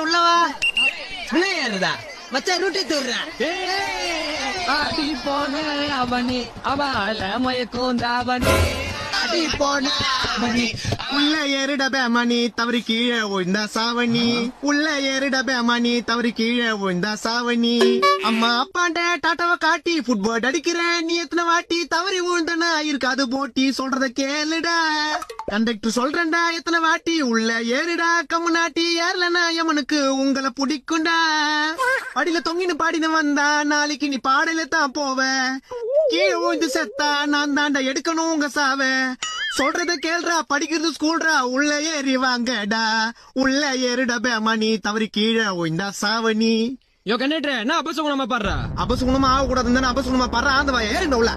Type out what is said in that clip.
உள்ளவா உள்ளதா மச்சா ரூட்டி தூடுறேன். போன அவனி அவள மயக்கோந்தாவனி போன உள்ள ஏறிடபே மணி தவறி கீழே விழுந்தா சாவணி. உள்ள ஏறிடபே மணி தவறி கீழே விழுந்தா சாவணி. அம்மா அப்பாண்ட டாட்டாவை காட்டி ஃபுட்பால் அடிக்கிறேன். நீ எத்தனை வாட்டி தவறி விழுந்தனா இருக்காது போட்டி சொல்றத கேளுடா. கண்டக்டர் சொல்றேன்டா எத்தனை வாட்டி உள்ள ஏறிடா. கம்மு நாட்டி ஏறலனா எமனுக்கு உங்களை பிடிக்கும்டா. படியில தொங்கின்னு பாடினு வந்தா நாளைக்கு நீ பாடல தான் போவ. கீழே விழுந்து செத்தா நான் தாண்டா எடுக்கணும் உங்க சாவ. சொல்றத கேள்றா படிக்கிறது ஸ்கூல்ரா. உள்ள ஏறி வாங்கடா. உள்ள ஏறிடபே மணி தவறி கீழே விழுந்தா சாவணி. யோ கண்டக்டர் என்ன அபசகுணமா பாடுறா? அபசகுணமா ஆக கூடாதுன்னு அபசகுணமா பாடுறா. அந்த ஏறிண்ட உள்ள